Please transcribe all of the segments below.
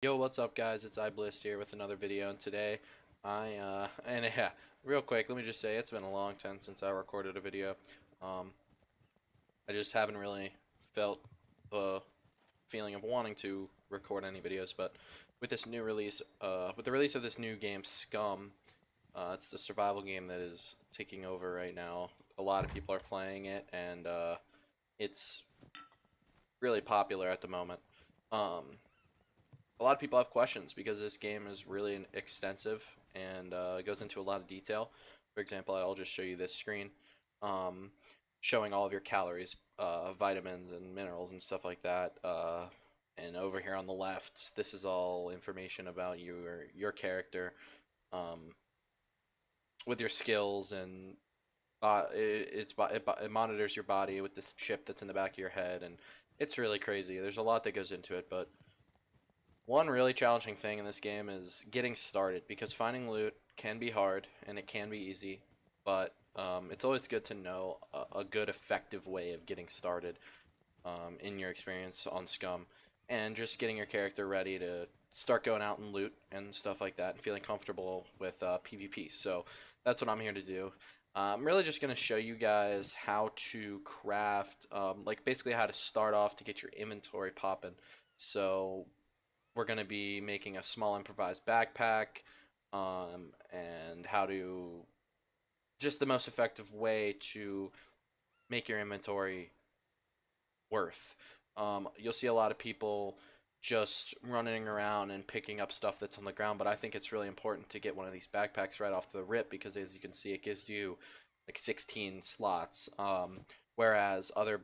Yo, what's up, guys? It's iBlist here with another video, and today yeah, real quick, let me just say it's been a long time since I recorded a video. Um, I just haven't really felt the feeling of wanting to record any videos, but with this new release, with the release of this new game, SCUM, it's the survival game that is taking over right now. A lot of people are playing it, and it's really popular at the moment. Um, a lot of people have questions because this game is really extensive and it goes into a lot of detail. For example, I'll just show you this screen um, showing all of your calories, vitamins and minerals and stuff like that. And over here on the left, this is all information about your character um, with your skills and it monitors your body with this chip that's in the back of your head, and it's really crazy. There's a lot that goes into it, but one really challenging thing in this game is getting started because finding loot can be hard and it can be easy, but it's always good to know a good effective way of getting started in your experience on Scum, and just getting your character ready to start going out and loot and stuff like that and feeling comfortable with PvP. So that's what I'm here to do. I'm really just going to show you guys how to craft, like basically how to start off to get your inventory popping. So we're going to be making a small improvised backpack, and how to just the most effective way to make your inventory worth. You'll see a lot of people just running around and picking up stuff that's on the ground, but I think it's really important to get one of these backpacks right off the rip because, as you can see, it gives you like 16 slots, whereas other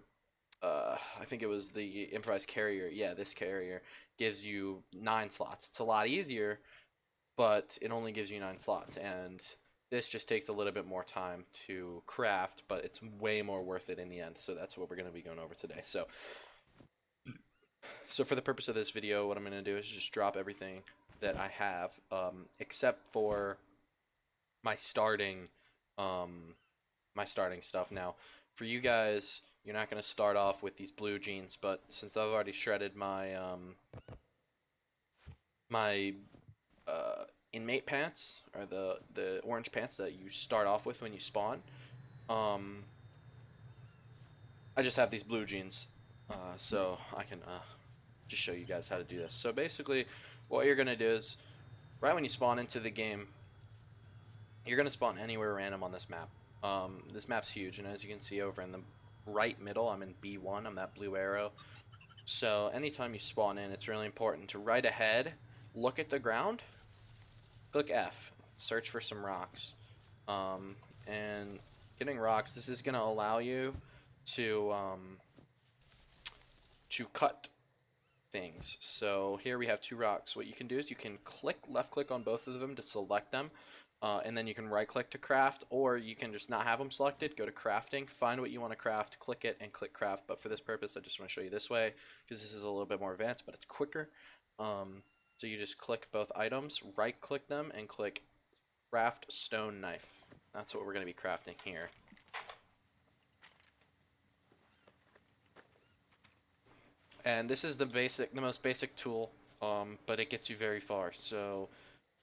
I think it was the improvised carrier. Yeah, this carrier gives you 9 slots. It's a lot easier, but it only gives you 9 slots, and this just takes a little bit more time to craft, but it's way more worth it in the end. So that's what we're going to be going over today. So for the purpose of this video, what I'm going to do is just drop everything that I have, except for my starting, my starting stuff. Now, for you guys, you're not going to start off with these blue jeans, but since I've already shredded my inmate pants, or the orange pants that you start off with when you spawn, um, I just have these blue jeans, so I can just show you guys how to do this. So basically, what you're going to do is, right when you spawn into the game, you're going to spawn anywhere random on this map. This map's huge, and as you can see over in the right middle, I'm in B1, I'm that blue arrow. So anytime you spawn in, it's really important to right ahead, look at the ground, click F, search for some rocks. And getting rocks, this is going to allow you to cut things. So here we have 2 rocks. What you can do is you can left click on both of them to select them, and then you can right click to craft, or you can just not have them selected, go to crafting, find what you want to craft, click it, and click craft. But for this purpose, I just want to show you this way because this is a little bit more advanced, but it's quicker. So you just click both items, right click them, and click craft stone knife. That's what we're going to be crafting here. And this is the most basic tool, but it gets you very far. So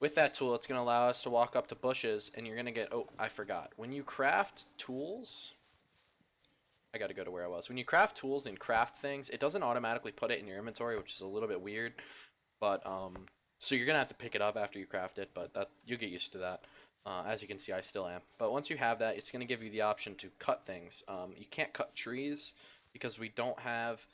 with that tool, it's going to allow us to walk up to bushes, and you're going to get, oh, I forgot. When you craft tools, I got to go to where I was. When you craft tools and craft things, it doesn't automatically put it in your inventory, which is a little bit weird. But, so you're going to have to pick it up after you craft it, but you'll get used to that. As you can see, I still am. But once you have that, it's going to give you the option to cut things. You can't cut trees because we don't have...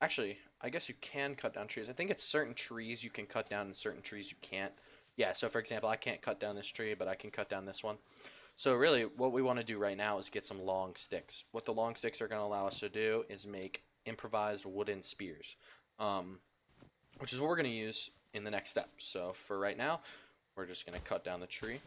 Actually, I guess you can cut down trees. I think it's certain trees you can cut down and certain trees you can't. Yeah, so for example, I can't cut down this tree, but I can cut down this one. So really, what we want to do right now is get some long sticks. What the long sticks are going to allow us to do is make improvised wooden spears, which is what we're going to use in the next step. So for right now, we're just going to cut down the tree.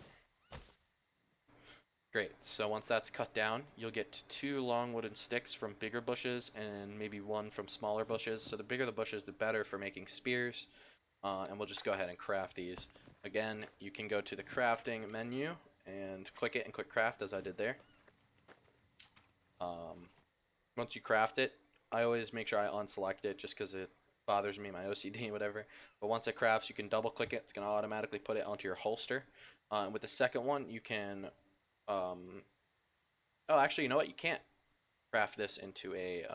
Great, so once that's cut down, you'll get 2 long wooden sticks from bigger bushes and maybe 1 from smaller bushes. So the bigger the bushes, the better for making spears. And we'll just go ahead and craft these. Again, you can go to the crafting menu and click it and click craft, as I did there. Once you craft it, I always make sure I unselect it just because it bothers me, my OCD, whatever. But once it crafts, you can double click it. It's going to automatically put it onto your holster. And with the second one, you can... oh, actually, you know what? You can't craft this into a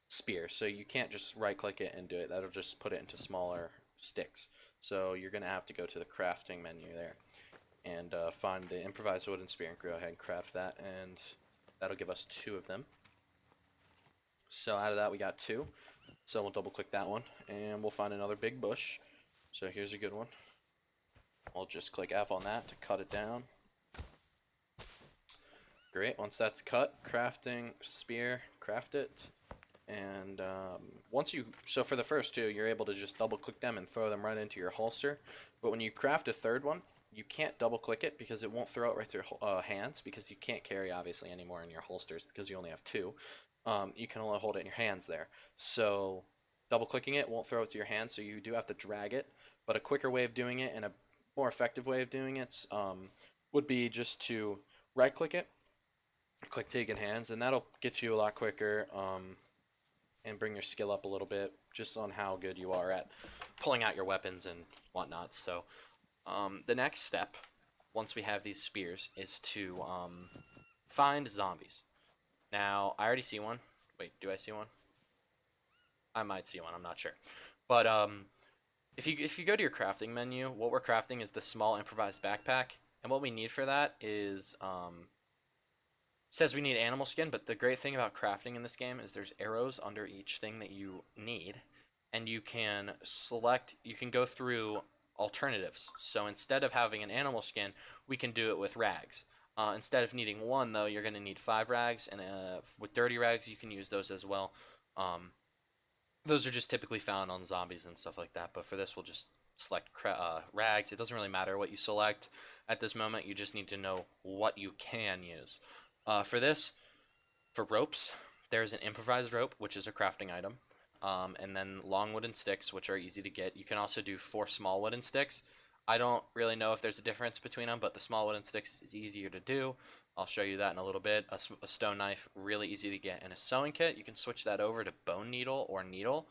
spear. So you can't just right click it and do it. That'll just put it into smaller sticks. So you're going to have to go to the crafting menu there and find the improvised wooden spear and go ahead and craft that. And that'll give us 2 of them. So out of that, we got 2. So we'll double click that one and we'll find another big bush. So here's a good one. I'll just click F on that to cut it down. Great, once that's cut, crafting spear, craft it. And so for the first 2, you're able to just double click them and throw them right into your holster. But when you craft a third one, you can't double click it because it won't throw it right through your hands, because you can't carry obviously anymore in your holsters because you only have 2. You can only hold it in your hands there. So double clicking it won't throw it to your hands, so you do have to drag it. But a quicker way of doing it and a more effective way of doing it would be just to right click it, click take in hands, and that'll get you a lot quicker and bring your skill up a little bit just on how good you are at pulling out your weapons and whatnot. So the next step, once we have these spears, is to find zombies. Now, I already see one. Wait, do I see one? I might see one, I'm not sure. But if you go to your crafting menu, what we're crafting is the small improvised backpack. And what we need for that is, says we need animal skin, but the great thing about crafting in this game is there's arrows under each thing that you need. And you can select, you can go through alternatives. So instead of having an animal skin, we can do it with rags. Instead of needing 1, though, you're going to need 5 rags, and with dirty rags, you can use those as well. Those are just typically found on zombies and stuff like that, but for this, we'll just select rags. It doesn't really matter what you select at this moment. You just need to know what you can use. For this, for ropes, there's an improvised rope, which is a crafting item, and then long wooden sticks, which are easy to get. You can also do 4 small wooden sticks. I don't really know if there's a difference between them, but the small wooden sticks is easier to do. I'll show you that in a little bit. A stone knife, really easy to get. And a sewing kit, you can switch that over to bone needle or needle.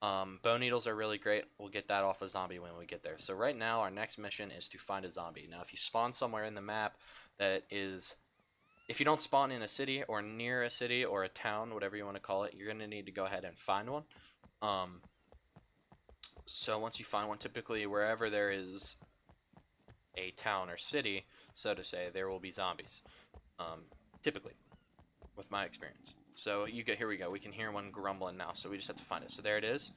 Bone needles are really great. We'll get that off a zombie when we get there. So right now, our next mission is to find a zombie. Now, if you spawn somewhere in the map that is... If you don't spawn in a city or near a city or a town, whatever you want to call it, you're going to need to go ahead and find one. So once you find one, typically wherever there is a town or city, so to say, there will be zombies. Typically, with my experience. So here we go. We can hear one grumbling now, so we just have to find it. So there it is.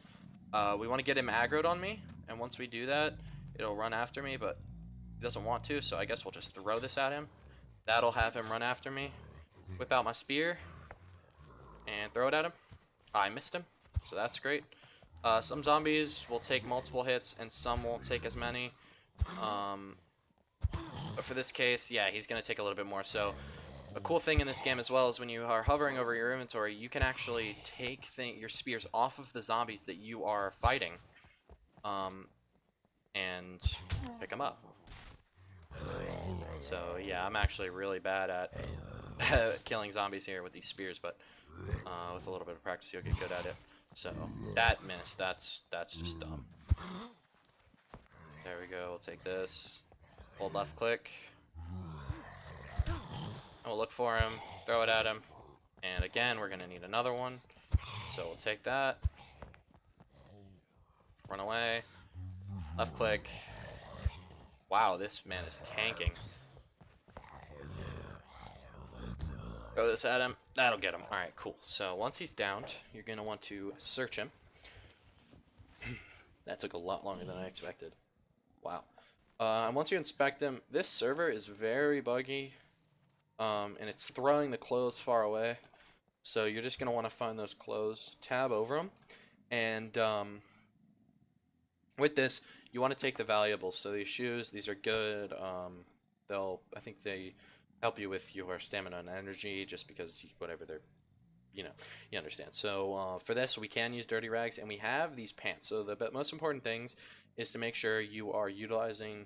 We want to get him aggroed on me, and once we do that, it'll run after me, but he doesn't want to, so I guess we'll just throw this at him. That'll have him run after me. Whip out my spear and throw it at him. I missed him, so that's great. Some zombies will take multiple hits, and some won't take as many. But for this case, yeah, he's going to take a little bit more. So a cool thing in this game as well is when you are hovering over your inventory, you can actually take your spears off of the zombies that you are fighting and pick them up. So yeah, I'm actually really bad at killing zombies here with these spears, but with a little bit of practice, you'll get good at it. So that missed. That's just dumb. There we go. We'll take this. Hold left click. And we'll look for him. Throw it at him. And again, we're gonna need another one. So we'll take that. Run away. Left click. Wow, this man is tanking. Throw this at him. That'll get him. Alright, cool. So once he's downed, you're going to want to search him. That took a lot longer than I expected. Wow. And once you inspect him, this server is very buggy. And it's throwing the clothes far away. So you're just going to want to find those clothes, tab over them. And with this, you want to take the valuables. So these shoes, these are good. I think they help you with your stamina and energy, just because whatever they're, you understand. So for this, we can use dirty rags, and we have these pants. So the most important things is to make sure you are utilizing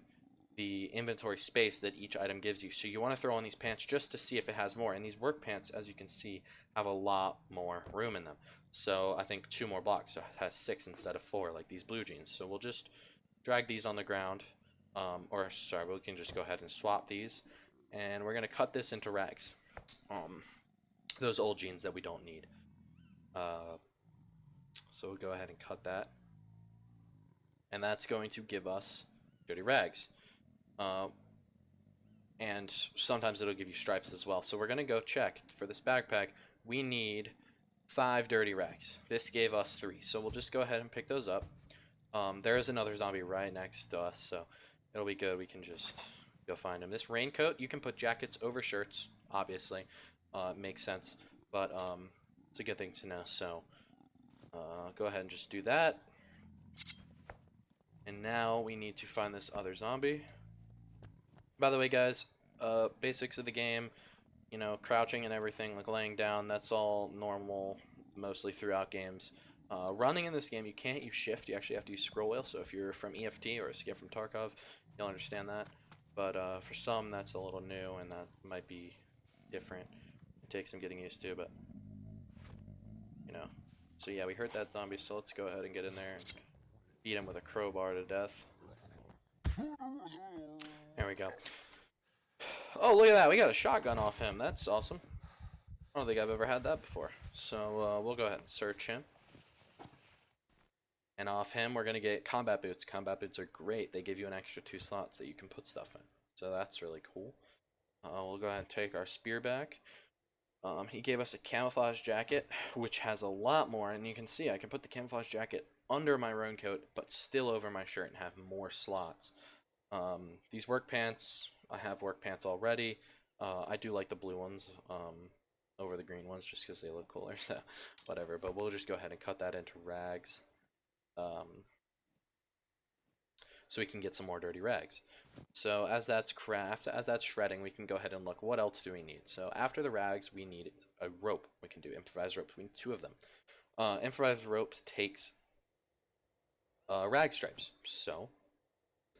the inventory space that each item gives you. So you want to throw on these pants just to see if it has more. And these work pants, as you can see, have a lot more room in them. So I think 2 more blocks. So it has 6 instead of 4, like these blue jeans. So we'll just drag these on the ground. Or sorry, we can just go ahead and swap these. And we're going to cut this into rags. Those old jeans that we don't need. So we'll go ahead and cut that. And that's going to give us dirty rags. And sometimes it'll give you stripes as well. So we're going to go check. For this backpack, we need 5 dirty rags. This gave us 3. So we'll just go ahead and pick those up. There is another zombie right next to us, so it'll be good. We can just go find him. This raincoat, you can put jackets over shirts, obviously. Makes sense. But it's a good thing to know. So go ahead and just do that. And now we need to find this other zombie. By the way, guys, basics of the game, you know, crouching and everything, like laying down, that's all normal mostly throughout games. Running in this game, you can't use shift, you actually have to use scroll wheel, so if you're from EFT or Escape from Tarkov, you'll understand that. But for some, that's a little new, and that might be different. It takes some getting used to, but, you know. So yeah, we hurt that zombie, so let's go ahead and get in there and beat him with a crowbar to death. There we go. Oh, look at that. We got a shotgun off him. That's awesome. I don't think I've ever had that before. So we'll go ahead and search him. And off him, we're going to get combat boots. Combat boots are great. They give you an extra 2 slots that you can put stuff in. So that's really cool. We'll go ahead and take our spear back. He gave us a camouflage jacket, which has a lot more. And you can see I can put the camouflage jacket under my raincoat, but still over my shirt and have more slots. These work pants, I have work pants already. I do like the blue ones over the green ones just because they look cooler, so whatever. But we'll just go ahead and cut that into rags. So we can get some more dirty rags. So as that's shredding, we can go ahead and look, what else do we need? So after the rags, we need a rope. We can do improvised ropes. We need 2 of them. Improvised ropes takes rag stripes. So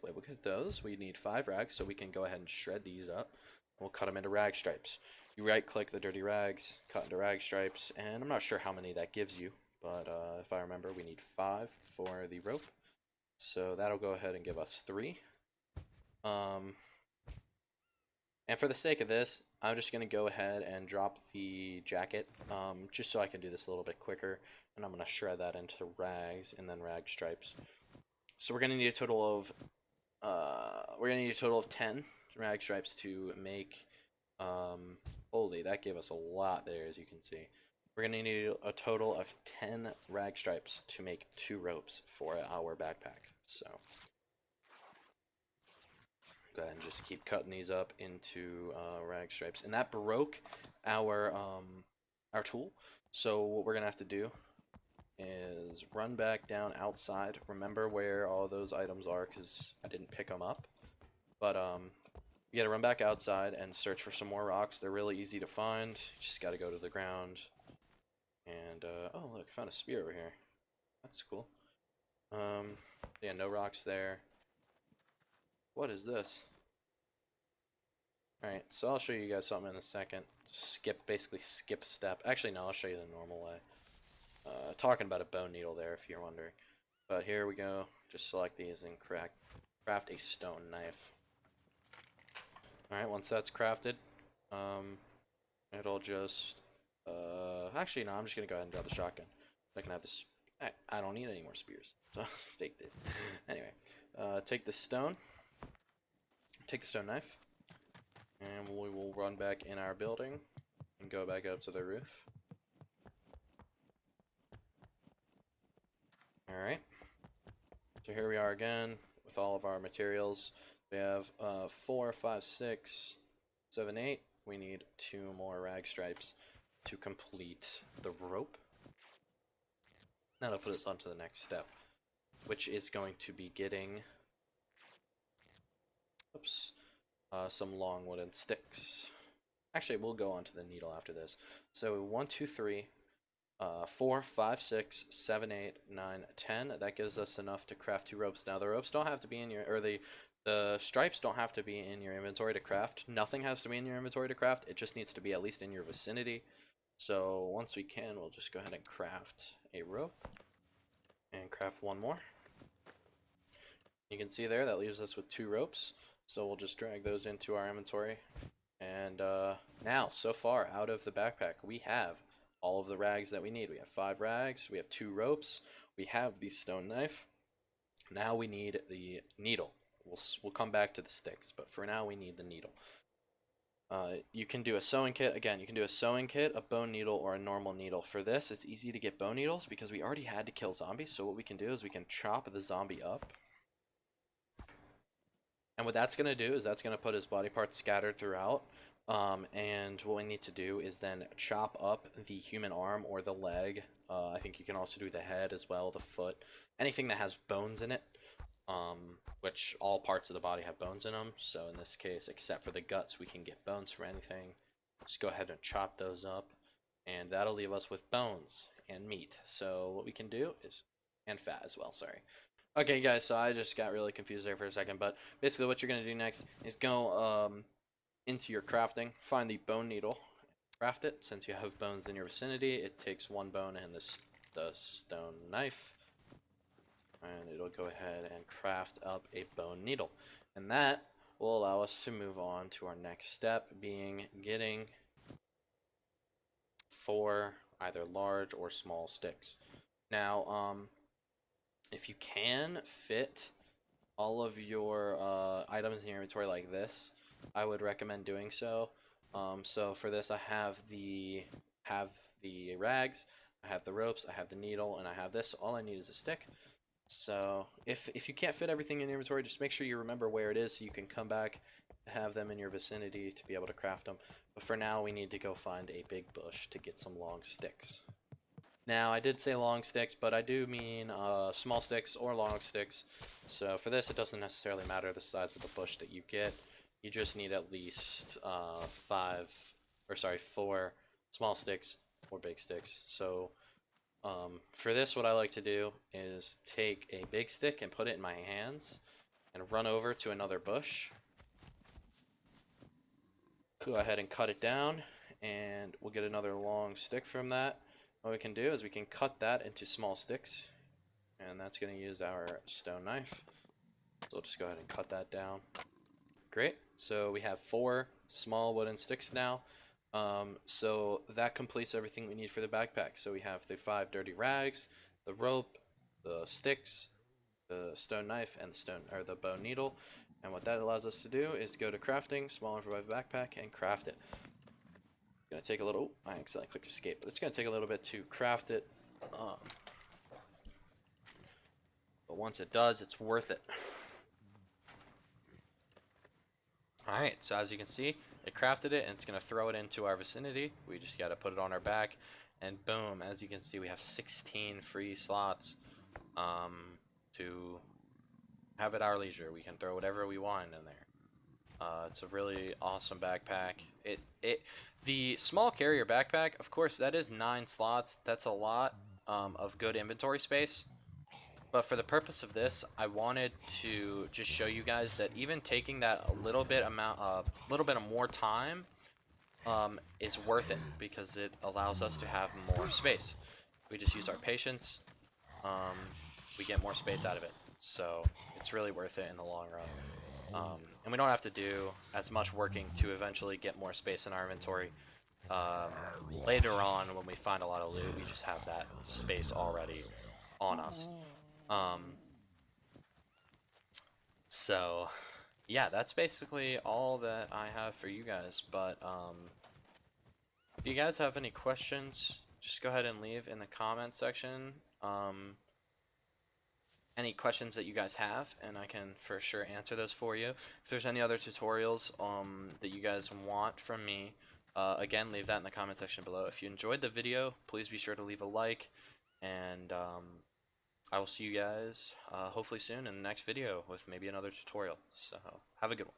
we'll get those. We need 5 rags, so we can go ahead and shred these up. We'll cut them into rag stripes. You right-click the dirty rags, cut into rag stripes, and I'm not sure how many that gives you, but if I remember, we need 5 for the rope. So that'll go ahead and give us 3. And for the sake of this, I'm just going to go ahead and drop the jacket, just so I can do this a little bit quicker. And I'm going to shred that into rags and then rag stripes. So we're going to need a total of 10 rag stripes to make. Holy, that gave us a lot there, as you can see. We're going to need a total of 10 rag stripes to make 2 ropes for our backpack. So go ahead and just keep cutting these up into rag stripes. And that broke our tool. So what we're going to have to do is run back down outside. Remember where all those items are because I didn't pick them up. But you got to run back outside and search for some more rocks. They're really easy to find. You just got to go to the ground. And, oh, look, I found a spear over here. That's cool. Yeah, no rocks there. What is this? Alright, so I'll show you guys something in a second. Basically skip a step. Actually, no, I'll show you the normal way. Talking about a bone needle there, if you're wondering. But here we go. Just select these and craft a stone knife. Alright, once that's crafted, it'll just... actually, no, I'm just going to go ahead and drop the shotgun. I can have this... I don't need any more spears, so I'll just take this. Anyway, take the stone knife, and we will run back in our building and go back up to the roof. Alright, so here we are again with all of our materials. We have 4, 5, 6, 7, 8. We need 2 more rag stripes to complete the rope. That'll put us on to the next step, which is going to be getting some long wooden sticks. Actually, we'll go on to the needle after this. So 1, 2, 3. 4, 5, 6, 7, 8, 9, 10. That gives us enough to craft 2 ropes. Now the ropes don't have to be in your, or the stripes don't have to be in your inventory to craft. Nothing has to be in your inventory to craft. It just needs to be at least in your vicinity. So once we can, we'll just go ahead and craft a rope and craft 1 more. You can see there that leaves us with 2 ropes. So we'll just drag those into our inventory. And now, so far, out of the backpack, we have all of the rags that we need. We have 5 rags, we have 2 ropes, we have the stone knife. Now we need the needle. We'll come back to the sticks, but for now we need the needle. You can do a sewing kit. Again, you can do a sewing kit, a bone needle, or a normal needle. For this, it's easy to get bone needles because we already had to kill zombies. So what we can do is we can chop the zombie up. And what that's going to do is that's going to put his body parts scattered throughout. And what we need to do is then chop up the human arm or the leg. I think you can also do the head as well, the foot, anything that has bones in it. Which all parts of the body have bones in them. So in this case, except for the guts, we can get bones from anything. Just go ahead and chop those up. And that'll leave us with bones and meat. So what we can do is, and fat as well, sorry. Okay, guys, so I just got really confused there for a second, but basically what you're going to do next is go into your crafting, find the bone needle, craft it. Since you have bones in your vicinity, it takes 1 bone and the stone knife, and it'll go ahead and craft up a bone needle. And that will allow us to move on to our next step, being getting 4 either large or small sticks. Now, if you can fit all of your items in your inventory like this, I would recommend doing so. So for this, I have the rags, I have the ropes, I have the needle, and I have this. All I need is a stick. So if you can't fit everything in your inventory, just make sure you remember where it is so you can come back, have them in your vicinity to be able to craft them. But for now, we need to go find a big bush to get some long sticks. Now, I did say long sticks, but I do mean small sticks or long sticks. So for this, it doesn't necessarily matter the size of the bush that you get. You just need at least 4 small sticks or big sticks. So for this, what I like to do is take a big stick and put it in my hands and run over to another bush. Go ahead and cut it down, and we'll get another long stick from that. What we can do is we can cut that into small sticks, and that's going to use our stone knife. So we'll just go ahead and cut that down. Great. So we have 4 small wooden sticks now. So that completes everything we need for the backpack. So we have the 5 dirty rags, the rope, the sticks, the stone knife, and the bone needle. And what that allows us to do is go to crafting, small improvised backpack, and craft it. It's gonna take a little. I accidentally clicked escape, but it's gonna take a little bit to craft it. But once it does, it's worth it. Alright, so as you can see, it crafted it and it's going to throw it into our vicinity. We just got to put it on our back, and boom, as you can see, we have 16 free slots to have at our leisure. We can throw whatever we want in there. It's a really awesome backpack. The small carrier backpack, of course, that is 9 slots. That's a lot of good inventory space. But for the purpose of this, I wanted to just show you guys that even taking that a little bit of more time is worth it, because it allows us to have more space. We just use our patience, we get more space out of it. So it's really worth it in the long run. And we don't have to do as much working to eventually get more space in our inventory. Later on, when we find a lot of loot, we just have that space already on us. So yeah, that's basically all that I have for you guys. But if you guys have any questions, just go ahead and leave in the comment section any questions that you guys have, and I can for sure answer those for you. If there's any other tutorials that you guys want from me, again, leave that in the comment section below. If you enjoyed the video, please be sure to leave a like, and I will see you guys hopefully soon in the next video with maybe another tutorial. So have a good one.